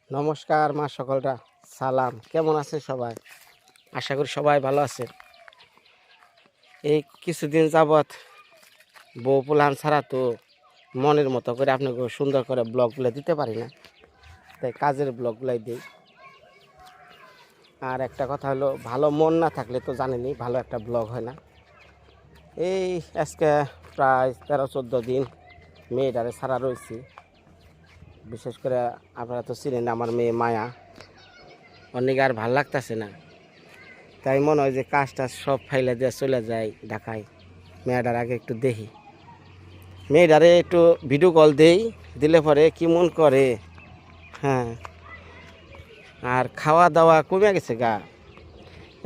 নমস্কার মা সকলরা, সালাম। কেমন আছে সবাই? আশা করি সবাই ভালো আছে। এই কিছুদিন যাবৎ বউ পুলান ছাড়া তো মনের মতো করে আপনাকে সুন্দর করে ব্লগগুলো দিতে পারি না, তাই কাজের ব্লগগুলাই দিই। আর একটা কথা হলো, ভালো মন না থাকলে তো জানেনি ভালো একটা ব্লগ হয় না। এই আজকে প্রায় 13-14 দিন মেয়েটারে ছাড়া রয়েছি। বিশেষ করে আপনারা তো চিনেন আমার মেয়ে মায়া, অনেক আর ভাল লাগতেছে না। তাই মনে হয় যে কাজটা সব ফাইলে দিয়ে চলে যায় ঢাকায়। মেয়েটার আগে একটু দেখি, মেয়েটারে একটু ভিডিও কল দেই, দিলে পরে কি মন করে। হ্যাঁ, আর খাওয়া দাওয়া কমে গেছে গা।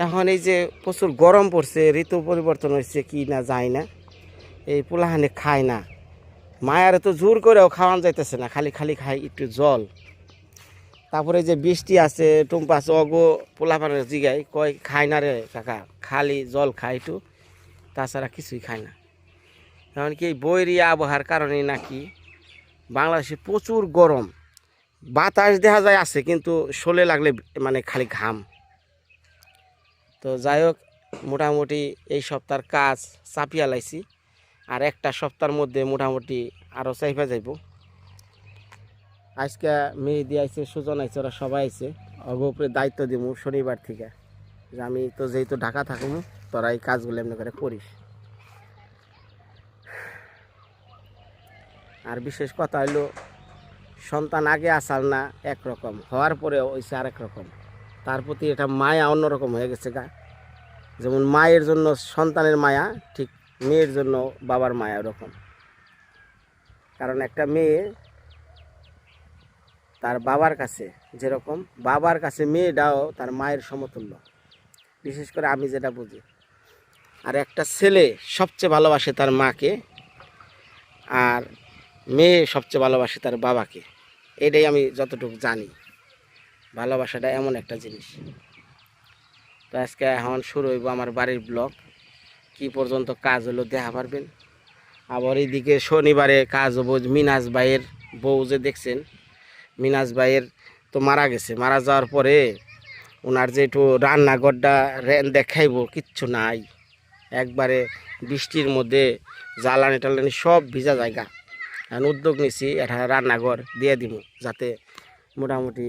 এখন এই যে প্রচুর গরম পড়ছে, ঋতু পরিবর্তন হয়েছে কি না যায় না, এই পোলাহানে খায় না। মায়ারে তো জোর করেও খাওয়ান যাইতেছে না, খালি খালি খায় একটু জল। তারপরে যে বৃষ্টি আছে, টুম্পা আছে, অগো পোলাপানের জিগায় কয় খায় না রে কাকা, খালি জল খায় একটু, তাছাড়া কিছুই খায় না। এমনকি এই বৈরী আবহাওয়ার কারণে নাকি বাংলাদেশে প্রচুর গরম। বাতাস দেখা যায় আছে, কিন্তু শোলে লাগলে মানে খালি ঘাম। তো যাই হোক, মোটামুটি এই সপ্তাহের কাজ চাপিয়া লাইছি, আর একটা সপ্তাহের মধ্যে মোটামুটি আরও চাইপা যাইব। আজকে মেহেদি আইছে, সুজন আইছে, ওরা সবাই আইছে। অগ উপরে দায়িত্ব দিব শনিবার থেকে, যে আমি তো যেহেতু ঢাকা থাকুম, তোরা এই কাজগুলো এমনি করে করিস। আর বিশেষ কথা হইলো, সন্তান আগে আসাল না একরকম, হওয়ার পরে হয়েছে আরেক রকম। তার প্রতি এটা মায়া অন্যরকম হয়ে গেছে গা। যেমন মায়ের জন্য সন্তানের মায়া, ঠিক মেয়ের জন্য বাবার মায়া ওরকম। কারণ একটা মেয়ে তার বাবার কাছে যেরকম, বাবার কাছে মেয়েটাও তার মায়ের সমতুল্য, বিশেষ করে আমি যেটা বুঝি। আর একটা ছেলে সবচেয়ে ভালোবাসে তার মাকে, আর মেয়ে সবচেয়ে ভালোবাসে তার বাবাকে। এটাই আমি যতটুকু জানি, ভালোবাসাটা এমন একটা জিনিস। তো আজকে এখন শুরু হইব আমার বাড়ির ব্লগ। কি পর্যন্ত কাজ হলো দেখা পারবেন। আবার এইদিকে শনিবারে কাজ হবো মিনাজ ভাইয়ের বউ, যে দেখছেন মিনাজ ভাইয়ের তো মারা গেছে। মারা যাওয়ার পরে ওনার যে একটু রান্নাঘরটা দেখাইব, কিচ্ছু নাই, একবারে বৃষ্টির মধ্যে জ্বালানি টালানি সব ভিজা জায়গা। এখন উদ্যোগ নিছি এটা রান্নাঘর দিয়ে দিব, যাতে মোটামুটি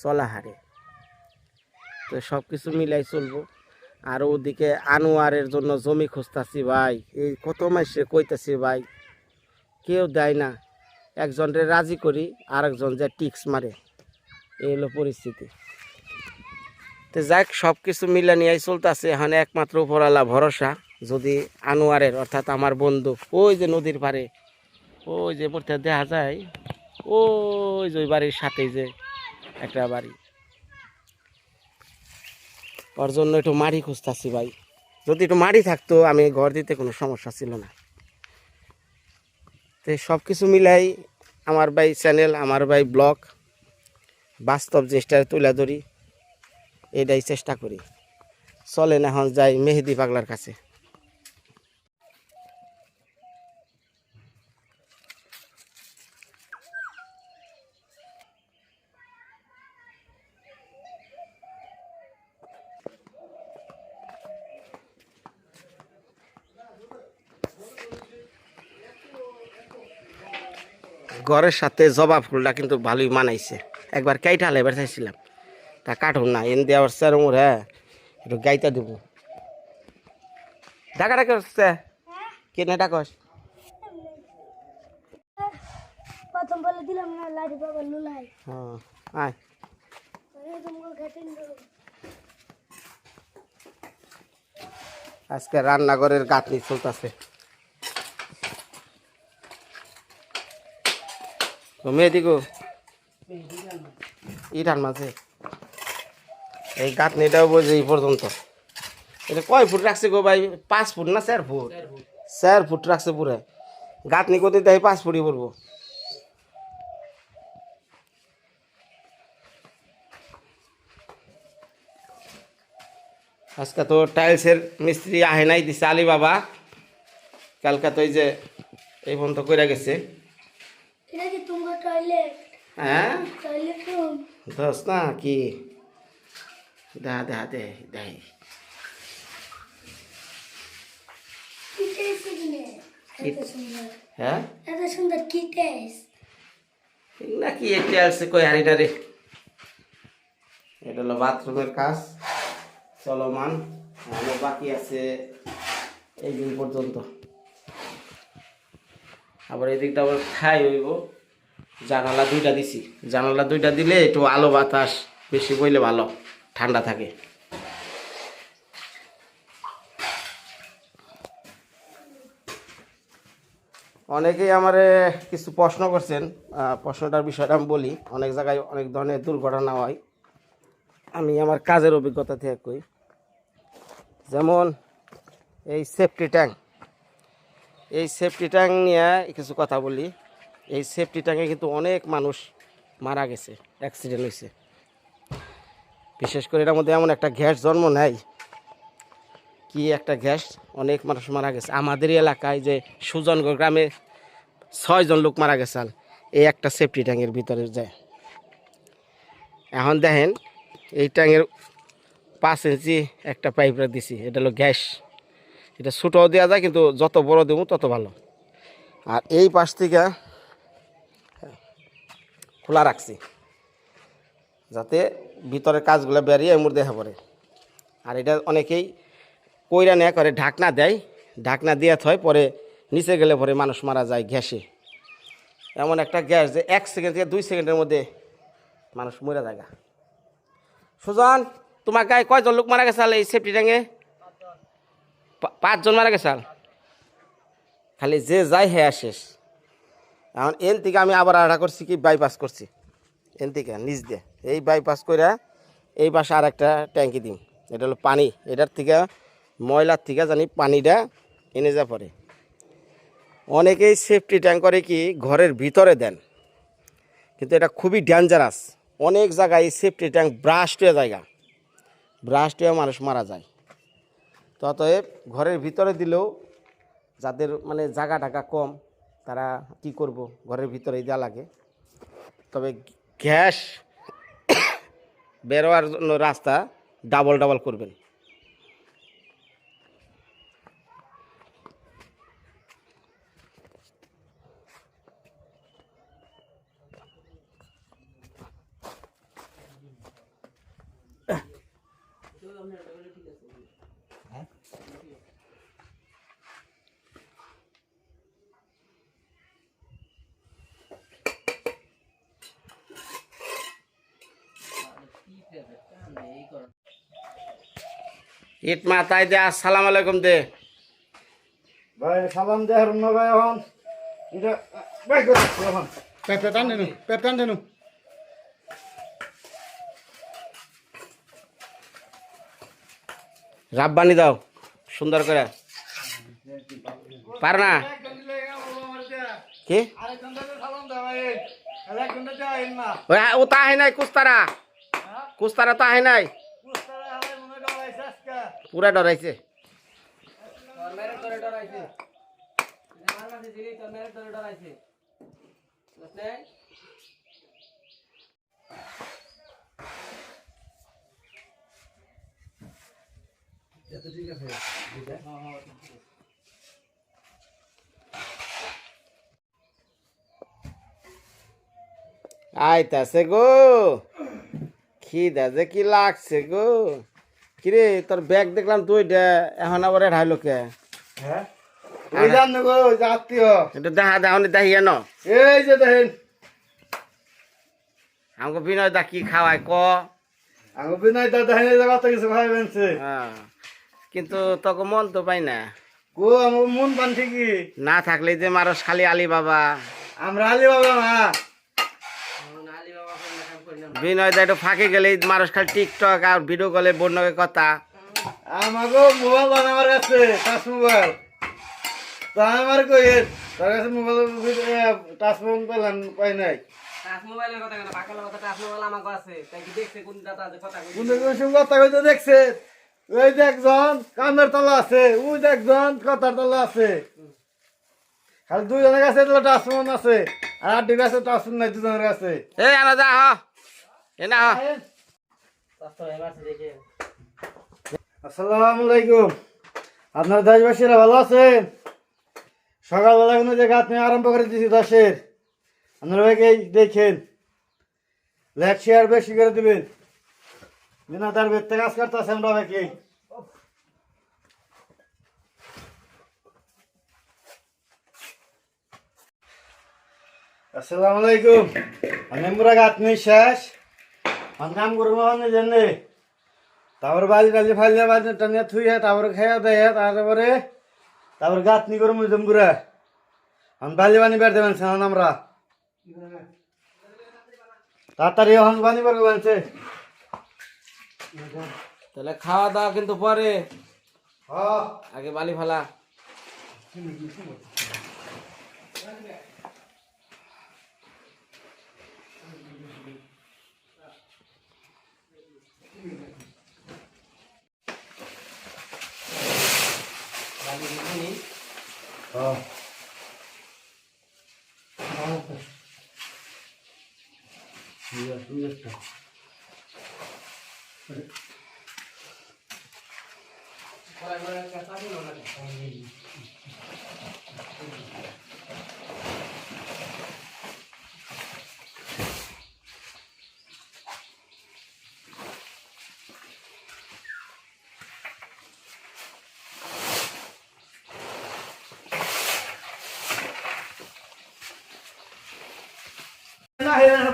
চলা হারে। তো সব কিছু মিলাই চলবো। আর ওদিকে আনোয়ারের জন্য জমি খুঁজতাছি ভাই, এই কত মাসে কইতাছি ভাই, কেউ দেয় না। একজনরে রাজি করি, আরেকজন যে টিক্স মারে, এই হলো পরিস্থিতি। তো যাক, সব কিছু মিলা নিয়ে চলতেছে। এখন একমাত্র উপরওয়ালা ভরসা, যদি আনোয়ারের অর্থাৎ আমার বন্ধু, ওই যে নদীর পাড়ে, ওই যে পড়তে দেখা যায়, ওই যে ওই বাড়ির সাথেই যে একটা বাড়ি, ওর জন্য একটু মাড়ি খুঁজতেছি ভাই। যদি একটু মাড়ি থাকতো আমি ঘর দিতে কোনো সমস্যা ছিল না। তো সব কিছু মিলাই আমার ভাই চ্যানেল, আমার ভাই ব্লগ, বাস্তব জিনিসটা তুলে ধরি, এটাই চেষ্টা করি। চলেন এখন যাই মেহেদি পাগলার কাছে। ঘরের সাথে জবা ফুলটা কিন্তু ভালোই মানাইছে। একবার কাইটা এবার চাইছিলাম, তা কাটুন না, এন দিয়ে আবার সেরমুর। হ্যাঁ, একটু গাইতা দেবো। ডাকা ডাকা হচ্ছে কেনে ডাকস। প্রথম বলে দিলাম না লাড়ি বাবা লুলাই। হ্যাঁ, আয়। আজকে রান্নাঘরের গাঁথনি চলতেছে। মেয়েদিগো ইটার মাঝে এই গাঁথনিটাও বোঝে এই পর্যন্ত। এটা কয় ফুট রাখছে গো ভাই? 5 ফুট না 4 ফুট? 4 ফুট রাখছে পুরো গাঁথনি। করতে দেয় 5 ফুটই পড়বো। আজকে তো টাইলসের মিস্ত্রি আহে নাই, দিছে আলী বাবা। কালকা তো এই যে এই পর্যন্ত করে গেছে। এটা কি তোমার টয়লেট? হ্যাঁ, টয়লেট রুম? দোস না কি দেখা দেখা দে দেখ কি টেস্ট এগুলো এত সুন্দর হ্যাঁ এত সুন্দর কি টেস্ট নাকি এটা আছে কই হারিটা রে এটা হলো বাথরুমের কাজ চলমান আরো বাকি আছে এই দিন পর্যন্ত আবার এদিকটা আবার খাই হইব জানালা দুইটা দিছি জানালা দুইটা দিলে একটু আলো বাতাস বেশি বইলে ভালো ঠান্ডা থাকে অনেকেই আমারে কিছু প্রশ্ন করছেন প্রশ্নটার বিষয়টা আমি বলি অনেক জায়গায় অনেক ধরনের দুর্ঘটনা হয় আমি আমার কাজের অভিজ্ঞতা থেকে কই যেমন এই সেফটি ট্যাঙ্ক নিয়ে কিছু কথা বলি এই সেফটি ট্যাঙ্কে কিন্তু অনেক মানুষ মারা গেছে অ্যাক্সিডেন্ট হয়েছে বিশেষ করে এটার মধ্যে এমন একটা গ্যাস জন্ম নেয় কি একটা গ্যাস অনেক মানুষ মারা গেছে আমাদের এলাকায় যে সুজনগড় গ্রামে 6 জন লোক মারা গেছে এই একটা সেফটি ট্যাঙ্কের ভিতরে যায় এখন দেখেন এই ট্যাঙ্কের 5 ইঞ্চি একটা পাইপ দিছি এটা হলো গ্যাস এটা ছোটও দেওয়া যায় কিন্তু যত বড় দেবো তত ভালো আর এই পাশ থেকে খোলা রাখছি যাতে ভিতরের কাজগুলো বেরিয়ে এমুর দেখা পড়ে আর এটা অনেকেই কইরা নেয়া করে ঢাকনা দেয় ঢাকনা দিয়ে হয় পরে নিচে গেলে পরে মানুষ মারা যায় গ্যাসে এমন একটা গ্যাস যে 1 সেকেন্ড থেকে 2 সেকেন্ডের মধ্যে মানুষ মরে যায় সুজন তোমার গায়ে কয়জন লোক মারা গেছে এই সেফটি ট্যাঙ্কে 5 জন মারা গেছে খালি যে যাই হ্যাঁ শেষ এখন এন থেকে আমি আবার আড়া করছি কি বাইপাস করছি এন থেকে নিচ দিয়ে এই বাইপাস করে এই পাশে আর একটা ট্যাঙ্কি দিম এটা হলো পানি এটার থেকে ময়লার থেকে জানি পানিটা এনে যা পড়ে অনেকেই সেফটি ট্যাঙ্ক করে কি ঘরের ভিতরে দেন কিন্তু এটা খুবই ডেঞ্জারাস অনেক জায়গায় এই সেফটি ট্যাঙ্ক ব্রাস্ট হয়ে জায়গা ব্রাস্ট হয়ে মানুষ মারা যায় তো অতএব ঘরের ভিতরে দিলেও যাদের মানে জায়গা টাকা কম তারা কি করব ঘরের ভিতরেই দেওয়া লাগে তবে গ্যাস বেরোয়ার জন্য রাস্তা ডাবল করবেন ইট মাথায় দে আসসালামু আলাইকুম দে ভাই সালাম দে হারুন ভাই এখন এটা ভাই কর এখন পেটান দেনু রাব্বানি দাও সুন্দর করে পার না কি ও তা আহে নাই কুস্তারা তো আহে নাই পুরা ডরাইছে আইতাছে গো খিদা যে কি লাগছে গো কিরে তোর ব্যাগ দেখলাম দুইটা এখন আবার এটা হইলো কে হ্যাঁ ওই জান গো আত্মীয় এটা দেখা দেখানি দেখিয়ে ন এই যে দেখেন আমাকে বিনয় দা কি খাওয়ায় ক আমি বিনয় দা দেখেন এই জায়গা কিছু ভাই বেনছে হ্যাঁ কিন্তু তোকে মন তো পাই না গো আমার মন পান ঠিকই না থাকলে যে মানুষ খালি আলী বাবা আমরা আলি বাবা না বিনয় দা একটু ফাঁকে গেলে মানুষ খালি টিকটক আর ভিডিও কলে বন্যকে কথা আমাকে মোবাইল বানাবার কাছে টাচ মোবাইল তা আমার কই তার কাছে মোবাইল টাচ মোবাইল পেলাম পাই নাই কোন কথা কইতে দেখছে ওই যে একজন কামের তলা আছে ওই যে একজন কথার তলা আছে খালি দুজনের কাছে টাচ ফোন আছে আর আটটির কাছে টাচ ফোন নাই দুজনের কাছে এই আনা যা হ এ না আসসালামু আলাইকুম। আপনার দেশবাসীরা ভালো আছেন? সকালবেলা কোনো যে গাছ নিয়ে আরম্ভ করে দিয়েছি দশের, আপনারা ভাইকে দেখেন, লাইক শেয়ার বেশি করে দিবেন। বিনা তার বেরতে কাজ করতেছে আমরা ভাইকে। আসসালামু আলাইকুম। আমি পুরা গাছ নিয়ে শেষ, আমার কাম করবো জেনে, তারপর বালি টালি ফাইলে বালি টানিয়ে থুইয়ে তারপরে খেয়ে দেয়, তারপর গাছ নি করবো জম্বুরা। আমি বালি বানি বের দেবেন সেন আমরা তাড়াতাড়ি এখন বানি বের করবেন। তাহলে খাওয়া দাওয়া কিন্তু পরে, হ্যাঁ আগে বালি ফালা। হ্যাঁ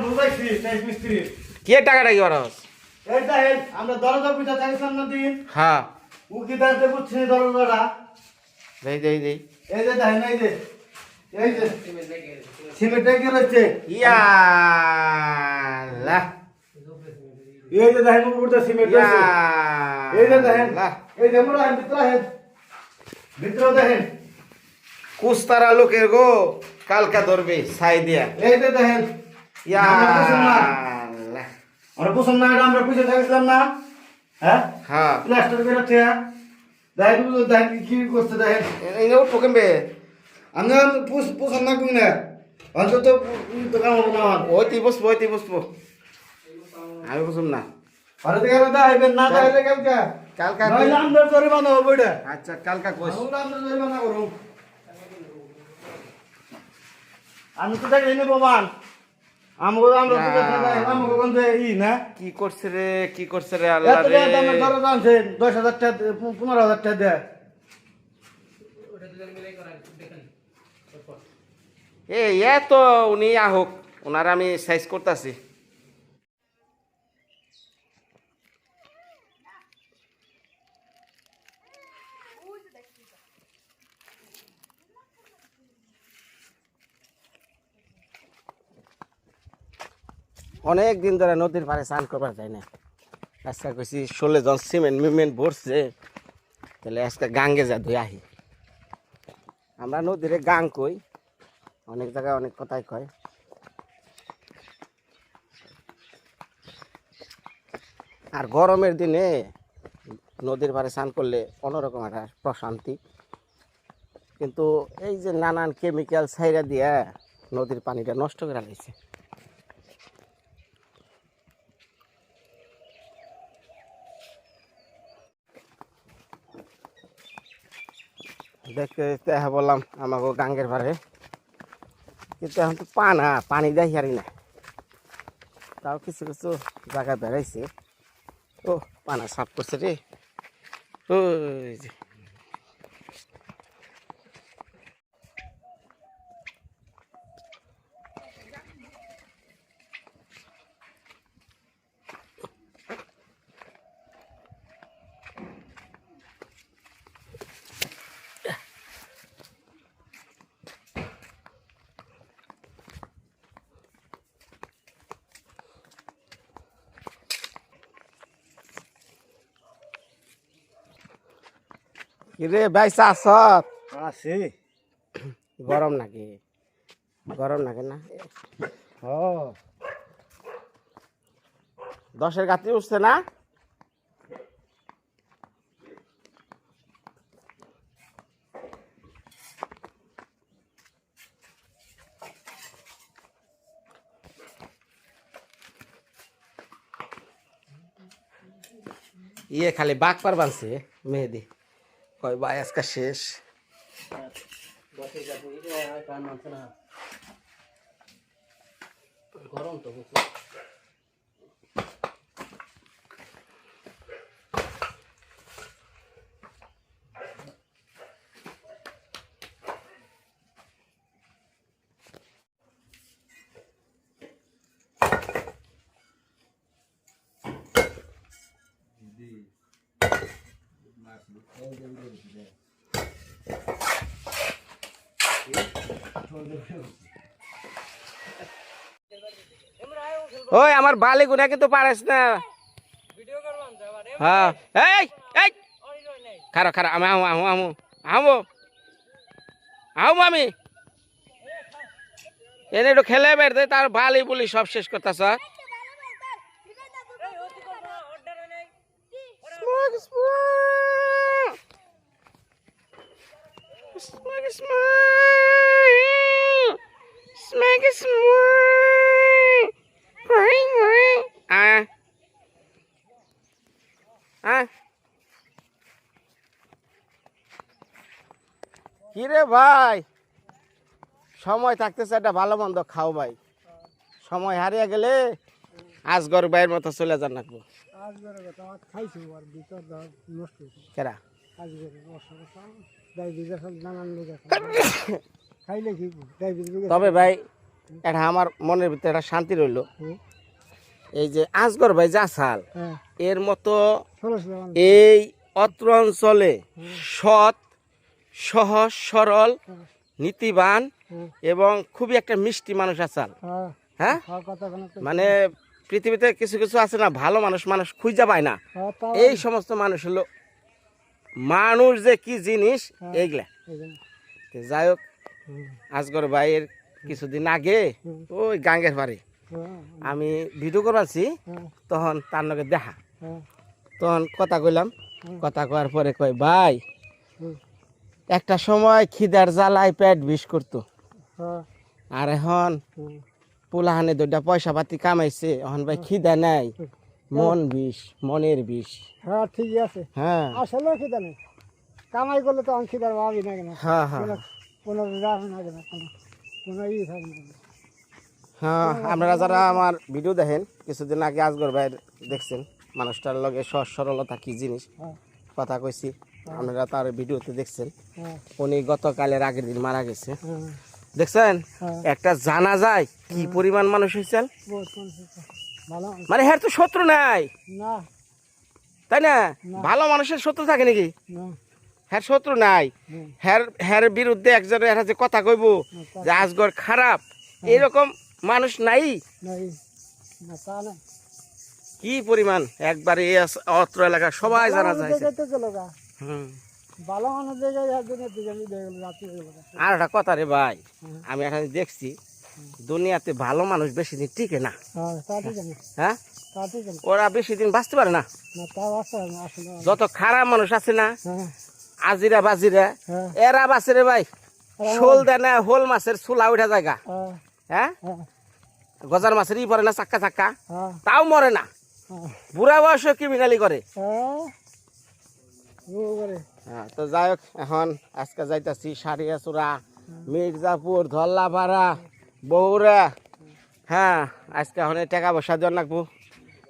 বুঝাইছি মিস্ত্রি। কে টাকাটা কি করা হচ্ছে? এই দেখেন আমরা দরজা পিঠা চাইছিলাম না দিন, হ্যাঁ উকি দাঁড়াতে বুঝছি দরজাটা। দেই দেই দেই এই যে দেখেন, এই যে সিমেন্ট কি রয়েছে, ইয়াল্লাহ এই যে দেখেন উপরটা সিমেন্ট রয়েছে। এই যে দেখেন, ইয়াল্লাহ এই যে মোরা ভিতরে দেখেন, কুস্তারা লোকের গো কালকা ধরবে ছাই দিয়া। এই যে দেখেন ইয়াল্লাহ আমরা পছন্দ না, এটা আমরা পিছিয়ে থাকছিলাম না। হ্যাঁ হ্যাঁ প্লাস্টার করে থিয়া দেখেন, দেখেন কি করছে দেখেন। এই নে উঠো কেমবে? আমি পছন্দ না করি না, অন্তত তো কাম হবো না আমার। ওইটি বসবো আমি বুঝুম না। ঘরে থেকে দেখাইবেন না, দেখাইলে কালকে কালকা নইলে আমরা জরিমানা হবো এটা। আচ্ছা কালকা কইস। আমরা জরিমানা করুন। আমি তো দেখি নি প্রমাণ, আমাকে আমরা আমাকে কোন ই না কি করছে রে আল্লাহ এত রে। দামের দরজা আনছেন, 10,000 টাকা 15,000 টাকা দেয়। এত উনি আহক, ওনার আমি সাইজ করতেছি। অনেক দিন ধরে নদীর পাড়ে স্নান করবার যায় না। আজকে কইছি 16 জন সিমেন্ট ভরছে, তাহলে আজকে গাঙ্গে যা ধুই আহি। আমরা নদীরে গাং কই, অনেক জায়গায় অনেক কথাই কয়। আর গরমের দিনে নদীর পাড়ে স্নান করলে অন্যরকম একটা প্রশান্তি। কিন্তু এই যে নানান কেমিক্যাল ছাইরা দিয়া নদীর পানিটা নষ্ট করে লাইছে। দেখতে দেখতে বললাম আমাকে গাঙ্গের পাড়ে, কিন্তু এখন তো পানি দেখি হারি না। তাও কিছু কিছু জায়গা বেড়াইছে। ও পানা সাফ করছে রে। ওই যে কিরে ভাই চাষত আছে গরম নাকি? গরম নাকি না? ও 10-এর গাত্রী উঠছে না? ইয়ে খালি বাঘ পার বানছে মেহেদি কয় ভাই আজকে শেষ গরম তো ওই আমার বালি গুনা কিন্তু পারিস না হ্যাঁ এই এই খারো খারো আমি আমি এনে একটু খেলে বেড়ে তার বালি বলি সব শেষ করতেছ কিরে ভাই সময় থাকতেছে একটা ভালো মন্দ খাও ভাই সময় হারিয়ে গেলে আজগর ভাইয়ের মতো চলে যান নাকবো কেরা তবে ভাই এটা আমার মনের ভিতরে একটা শান্তি রইল এই যে আজগর ভাই যা সাল এর মতো এই অত্র অঞ্চলে সৎ সহজ সরল নীতিবান এবং খুবই একটা মিষ্টি মানুষ আসাল হ্যাঁ মানে পৃথিবীতে কিছু কিছু আছে না ভালো মানুষ মানুষ খুঁজে পায় না এই সমস্ত মানুষ হলো মানুষ যে কি জিনিস এইগুলা যাই হোক আজগর ভাইয়ের কিছুদিন আগে ওই গাঙ্গের বাড়ি আমি ভিডিও করবাছি তখন তার লগে দেখা তখন কথা কইলাম কথা কওয়ার পরে কয় ভাই একটা সময় খিদার জ্বালায় পেট বিষ করতো আর এখন পোলাহানে দুইটা পয়সা পাতি কামাইছে এখন ভাই খিদা নাই মন বিষ মনের বিষ হ্যাঁ ঠিকই আছে হ্যাঁ আসলে খিদা নেই কামাই করলে তো আমি খিদার ভাবি না কেন হ্যাঁ হ্যাঁ কোনো রাগ না কেন কোনো ই থাকে না হ্যাঁ আপনারা যারা আমার ভিডিও দেখেন কিছুদিন আগে আজগর ভাইয়ের দেখছেন মানুষটার লগে সহজ সরলতা কি জিনিস কথা কইছি আপনারা তার ভিডিওতে দেখছেন উনি গতকালের আগের দিন মারা গেছে দেখছেন একটা জানা যায় কি পরিমাণ মানুষ হয়েছে ভালো মানে হ্যাঁ তো শত্রু নাই না তাই না ভালো মানুষের শত্রু থাকে নাকি না হ্যার শত্রু নাই হ্যার বিরুদ্ধে একজন এরা যে কথা কইব যে আজগর খারাপ এরকম মানুষ নাই নাই না তা না কি পরিমাণ একবারে এই অত্র এলাকা সবাই জানা যায় হুম ভালো মানুষ জায়গায় একদিনে দুজনই দেখে গেল রাত্রি হয়ে গেল আর একটা কথা রে ভাই আমি এখন দেখছি দুনিয়াতে ভালো মানুষ বেশি দিন টিকে না হ্যাঁ তা ঠিক আছে হ্যাঁ তা ঠিক আছে ওরা বেশি দিন বাঁচতে পারে না না তা আসে না আসলে যত খারাপ মানুষ আছে না হ্যাঁ আজিরা বাজিরা হ্যাঁ এরা বাঁচে রে ভাই শোল দেয় না হোল মাছের চুলা উঠা জায়গা হ্যাঁ হ্যাঁ হ্যাঁ গজার মাছের ই পরে না চাক্কা চাক্কা হ্যাঁ তাও মরে না হ্যাঁ বুড়া বয়সে ক্রিমিনালি করে হ্যাঁ ও করে হ্যাঁ তো যাই হোক এখন আজকে যাইতাছি সারিয়াচূড়া মির্জাপুর ধল্লাপাড়া বৌরা হ্যাঁ আজকে এখন টাকা পয়সা দেওয়ার লাগবো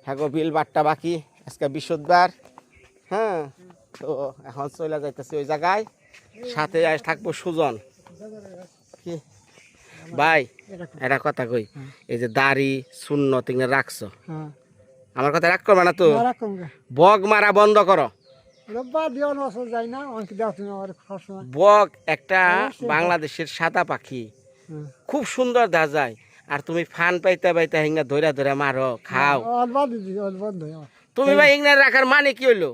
হ্যাঁ গো বিল বাট্টা বাকি আজকে বৃহস্পতিবার হ্যাঁ তো এখন চলে যাইতেছি ওই জায়গায় সাথে আজ থাকবো সুজন কি ভাই এটা কথা কই এই যে দাড়ি শূন্য তিনে রাখছো হ্যাঁ আমার কথা রাগ করবে না তো রাখুন বগ মারা বন্ধ করো রব্বা দিওন আসল যায় না অনেক দাও তুমি আমার সবসময় বগ একটা বাংলাদেশের সাদা পাখি হুম খুব সুন্দর দেখা যায় আর তুমি ফান পাইতে পাইতে হিংনা ধরে ধরে মারো খাও অলবাদ দিদি অলবন্ধ তুমি ভাই ইংনার রাখার মানে কি হইলো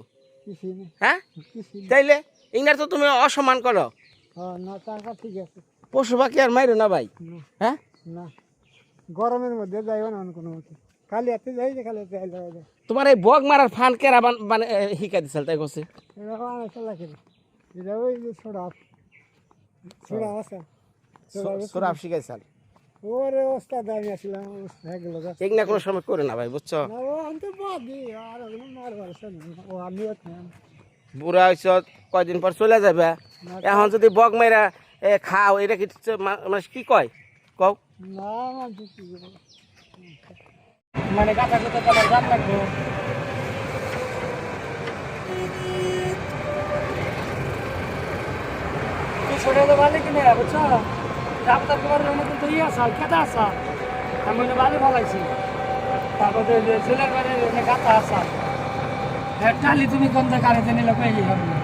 কিছু নেই হ্যাঁ কিছু নেই তাইলে ইংনার তো তুমি অসম্মান করো হ্যাঁ না টাকা ঠিক আছে পশু পাখি আর মাইরো না ভাই না হ্যাঁ না গরমের মধ্যে যাইব না কোনো মতে খালি এতে যাই যে খালি এতে আইলে যায় তোমার এই বগ মারার ফান কেরা মানে শিখাই দিছিল তাই কছে এরকম আনাইতে লাগে এটা ওই যে ছোড়া ছোড়া আছে সোরাব শিখাইছাল ওর ওস্তাদ আমি আসলাম হয়ে গেল গা। ঠিক না কোনো সময় করে না ভাই বুঝছো না ও আনতে বাদি আর ওগুলো মার বাড়ছে না ও আমি বুড়া হয়েছ কয়দিন পর চলে যাবে এখন যদি বক মেরা খাও এটা কি মানে কি কয় কও না মানছি কি করবো। মানে কাঁচা করতে তোমার জান লাগবে তুই ছোটো তো ভালো কিনে বুঝছো ডাক্তার তোমার মনে কিন্তু ইয়ে আসা কেটে আসা আমি ওটা ভালো ভালাইছি তারপরে ছেলের বাড়ির গাঁথা আসা টালি তুমি কোন জায়গায় নিলে পেয়ে যাবে